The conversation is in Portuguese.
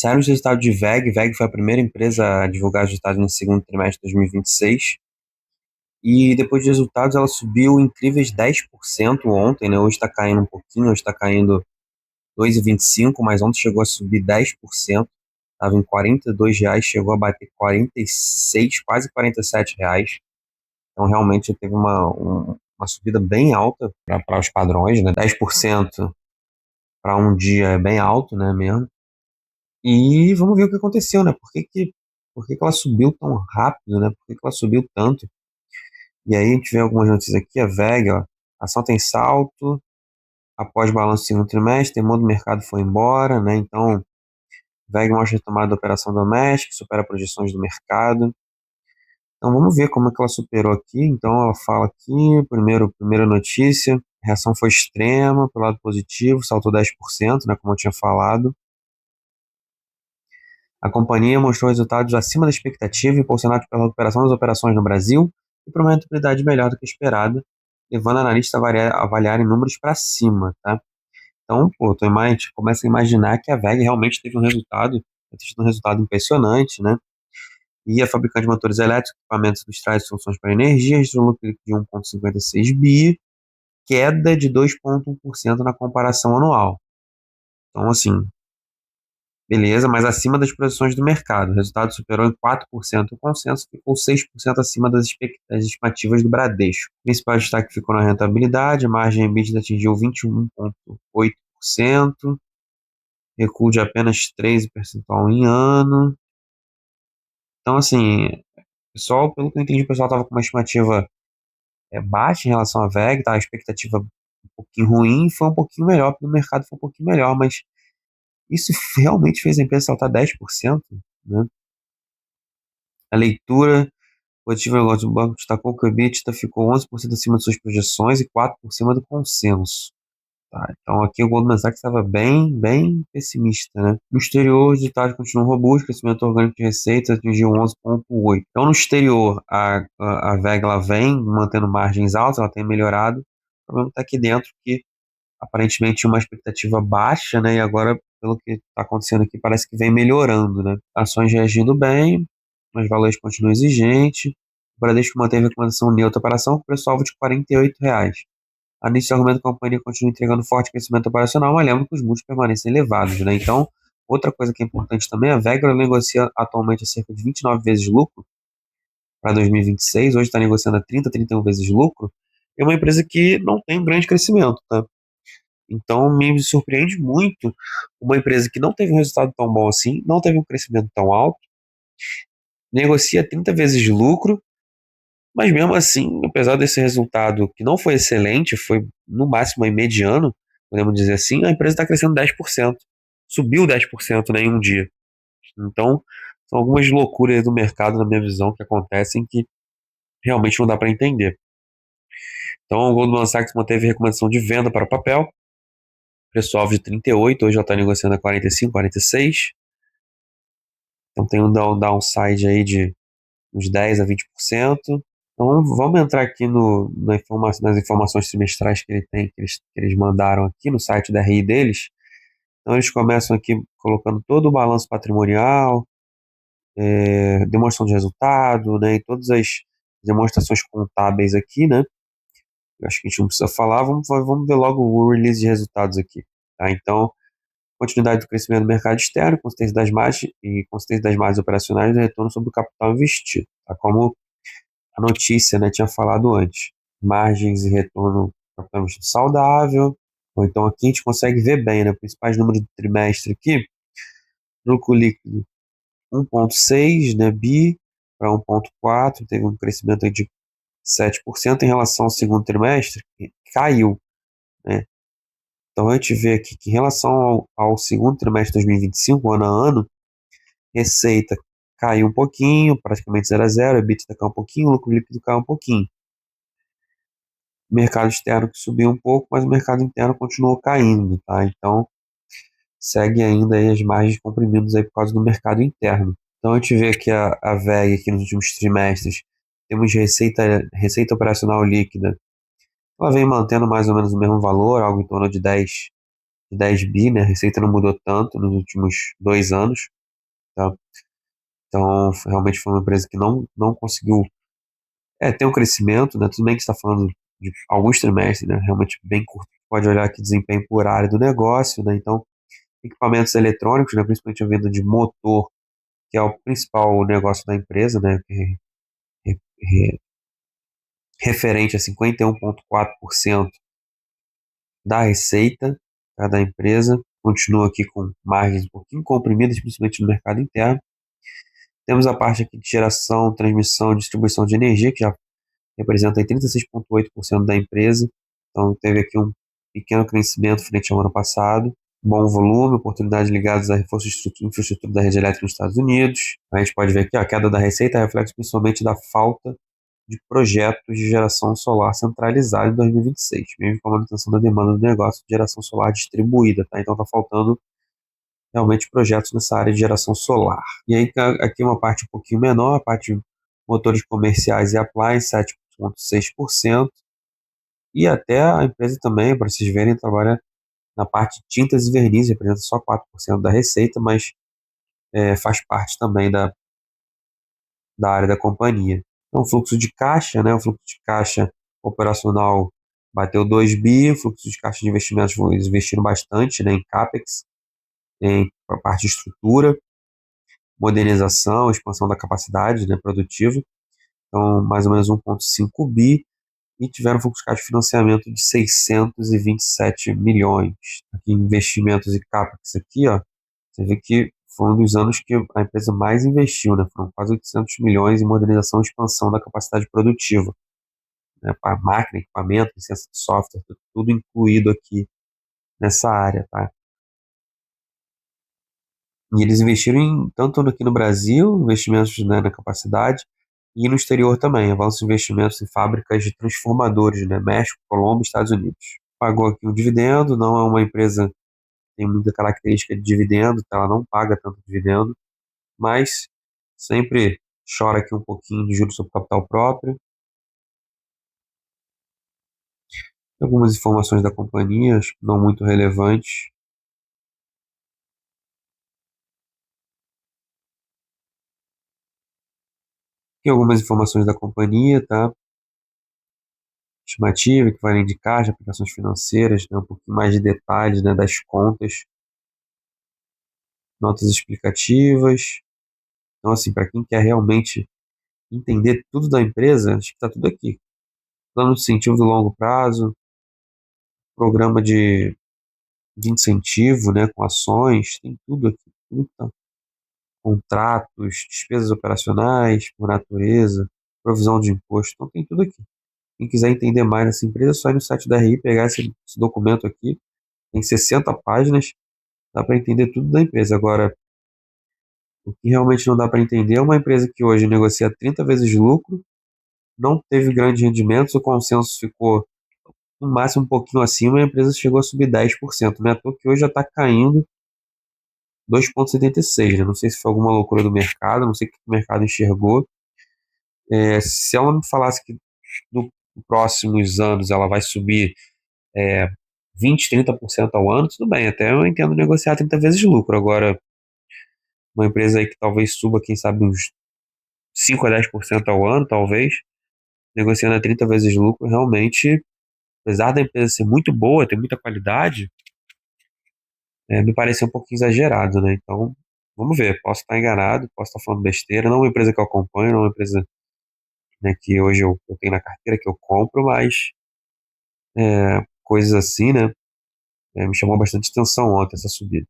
Saíram os resultados de WEG. WEG foi a primeira empresa a divulgar os resultados no segundo trimestre de 2026. E depois dos resultados, ela subiu incríveis 10% ontem, né? Hoje está caindo um pouquinho, hoje está caindo 2,25, mas ontem chegou a subir 10%. Estava em R$ 42, chegou a bater 46, quase R$ 47. Então, realmente, teve uma subida bem alta para os padrões, né? 10% para um dia é bem alto, né, mesmo. E vamos ver o que aconteceu, né? Por que que ela subiu tão rápido, né? Por que que ela subiu tanto? E aí a gente vê algumas notícias aqui, a WEG, ó, a ação tem salto, após balanço do segundo trimestre, temor do mercado foi embora, né? Então, WEG mostra retomada da operação doméstica, supera projeções do mercado. Então, vamos ver como é que ela superou aqui. Então, ela fala aqui, primeira notícia, a reação foi extrema, pelo lado positivo, saltou 10%, né, como eu tinha falado. A companhia mostrou resultados acima da expectativa, impulsionados pela recuperação das operações no Brasil e por uma rentabilidade melhor do que esperada, levando analistas a avaliarem números para cima, tá? Então, pô, a gente começa a imaginar que a WEG realmente teve um resultado impressionante, né? E a fabricante de motores elétricos, equipamentos industriais e soluções para energia registrou um lucro líquido de 1,56 bi, queda de 2,1% na comparação anual. Então, assim, beleza, mas acima das projeções do mercado. O resultado superou em 4% o consenso, ficou 6% acima das estimativas do Bradesco. O principal destaque ficou na rentabilidade, a margem EBITDA atingiu 21,8%, recuo de apenas 13 percentual em ano. Então, assim, pessoal, pelo que eu entendi, o pessoal estava com uma estimativa baixa em relação à WEG, tá? A expectativa um pouquinho ruim, foi um pouquinho melhor, porque o mercado foi um pouquinho melhor, mas isso realmente fez a empresa saltar 10%, né? A leitura positiva no negócio do banco destacou que o EBITDA ficou 11% acima de suas projeções e 4% por cima do consenso. Tá, então aqui o Goldman Sachs estava bem, bem pessimista, né? No exterior, os resultados continuam robustos, o crescimento orgânico de receitas atingiu 11,8%. Então no exterior, a WEG ela vem mantendo margens altas, ela tem melhorado. O problema está aqui dentro, que aparentemente tinha uma expectativa baixa, né? E agora, pelo que está acontecendo aqui, parece que vem melhorando, né? Ações reagindo bem, mas valores continuam exigentes. O Bradesco manteve a recomendação neutra para a ação com preço-alvo de R$ 48. A início argumento que a companhia continua entregando forte crescimento operacional, mas lembra que os múltiplos permanecem elevados, né? Então, outra coisa que é importante também, a Vegra negocia atualmente a cerca de 29 vezes lucro para 2026, hoje está negociando a 30, 31 vezes lucro, é uma empresa que não tem um grande crescimento, tá? Então, me surpreende muito uma empresa que não teve um resultado tão bom assim, não teve um crescimento tão alto, negocia 30 vezes de lucro, mas mesmo assim, apesar desse resultado que não foi excelente, foi no máximo aí mediano, podemos dizer assim, a empresa está crescendo 10%. Subiu 10%, né, em um dia. Então, são algumas loucuras do mercado, na minha visão, que acontecem que realmente não dá para entender. Então, o Goldman Sachs manteve recomendação de venda para o papel, preço-alvo de 38, hoje já está negociando a 45, 46. Então, tem um downside aí de uns 10 a 20%. Então, vamos entrar aqui nas informações trimestrais que ele tem, que eles mandaram aqui no site da RI deles. Então, eles começam aqui colocando todo o balanço patrimonial, demonstração de resultado, né, e todas as demonstrações contábeis aqui, né? Eu acho que a gente não precisa falar, vamos ver logo o release de resultados aqui. Tá? Então, continuidade do crescimento do mercado externo, consistência das margens operacionais e retorno sobre o capital investido. Tá? Como a notícia, né, tinha falado antes. Margens e retorno praticamente saudável. Ou então aqui a gente consegue ver bem, né, principais números do trimestre aqui. Lucro líquido 1,6, né, bi para 1,4, teve um crescimento aí de 7% em relação ao segundo trimestre, que caiu, né. Então a gente vê aqui que em relação ao segundo trimestre de 2025, ano a ano, receita caiu um pouquinho, praticamente 0 a 0, EBITDA caiu um pouquinho, lucro líquido caiu um pouquinho. Mercado externo que subiu um pouco, mas o mercado interno continuou caindo, tá? Então, segue ainda aí as margens comprimidas aí por causa do mercado interno. Então, a gente vê que a WEG aqui nos últimos trimestres, temos de receita operacional líquida, ela vem mantendo mais ou menos o mesmo valor, algo em torno de de 10 bi, né? A receita não mudou tanto nos últimos 2 anos, tá? Então, realmente foi uma empresa que não conseguiu ter um crescimento, né? Tudo bem que está falando de alguns trimestres, né? Realmente bem curto. Pode olhar aqui desempenho por área do negócio, né? Então, equipamentos eletrônicos, né? Principalmente a venda de motor, que é o principal negócio da empresa, né? É- é referente a 51,4% da receita, tá, da empresa. Continua aqui com margens um pouquinho comprimidas, principalmente no mercado interno. Temos a parte aqui de geração, transmissão e distribuição de energia, que já representa aí 36,8% da empresa. Então, teve aqui um pequeno crescimento frente ao ano passado. Bom volume, oportunidades ligadas a reforço de infraestrutura da rede elétrica nos Estados Unidos. A gente pode ver aqui a queda da receita reflete principalmente da falta de projetos de geração solar centralizada em 2026, mesmo com a manutenção da demanda do negócio de geração solar distribuída, tá? Então está faltando realmente projetos nessa área de geração solar. E aí aqui uma parte um pouquinho menor, a parte de motores comerciais e appliance, 7,6%, e até a empresa também, para vocês verem, trabalha na parte de tintas e vernizes, representa só 4% da receita, mas faz parte também da área da companhia. Então, o fluxo de caixa, né, o fluxo de caixa operacional bateu 2 bi, o fluxo de caixa de investimentos, eles investiram bastante, né, em CAPEX, em a parte de estrutura, modernização, expansão da capacidade, né, produtiva, então mais ou menos 1,5 bi, e tiveram um fluxo de caixa de financiamento de 627 milhões. Aqui, investimentos e CAPEX aqui, ó, você vê que foi um dos anos que a empresa mais investiu, né? Foram quase 800 milhões em modernização e expansão da capacidade produtiva, né? Para máquina, equipamento, licença de software, tudo incluído aqui nessa área, tá? E eles investiram tanto aqui no Brasil, investimentos, né, na capacidade, e no exterior também, avanços investimentos em fábricas de transformadores, né? México, Colômbia e Estados Unidos. Pagou aqui um dividendo, não é uma empresa que tem muita característica de dividendo, tá? Ela não paga tanto dividendo, mas sempre chora aqui um pouquinho de juros sobre capital próprio. Algumas informações da companhia, acho que não muito relevantes. Aqui algumas informações da companhia, tá? Estimativa, equivalente de caixa, aplicações financeiras, né? Um pouquinho mais de detalhes, né, das contas, notas explicativas. Então, assim, para quem quer realmente entender tudo da empresa, acho que está tudo aqui. Plano de incentivo do longo prazo, programa de incentivo, né, com ações, tem tudo aqui. Tudo tá. Contratos, despesas operacionais, por natureza, provisão de imposto, então tem tudo aqui. Quem quiser entender mais dessa empresa, é só ir no site da RI, pegar esse documento aqui, tem 60 páginas, dá para entender tudo da empresa. Agora, o que realmente não dá para entender é uma empresa que hoje negocia 30 vezes lucro, não teve grandes rendimentos, o consenso ficou no máximo um pouquinho acima e a empresa chegou a subir 10%, né? À toa que hoje já está caindo 2,76, né? Não sei se foi alguma loucura do mercado, não sei o que o mercado enxergou. Se ela me falasse que nos próximos anos ela vai subir 20, 30% ao ano, tudo bem, até eu entendo negociar 30 vezes de lucro. Agora, uma empresa aí que talvez suba, quem sabe, uns 5 a 10% ao ano, talvez, negociando a 30 vezes de lucro, realmente, apesar da empresa ser muito boa, ter muita qualidade, me parece um pouquinho exagerado, né? Então, vamos ver, posso estar enganado, posso estar falando besteira, não é uma empresa que eu acompanho, não é uma empresa, né, que hoje eu tenho na carteira, que eu compro, mas coisas assim, né? Me chamou bastante atenção ontem essa subida.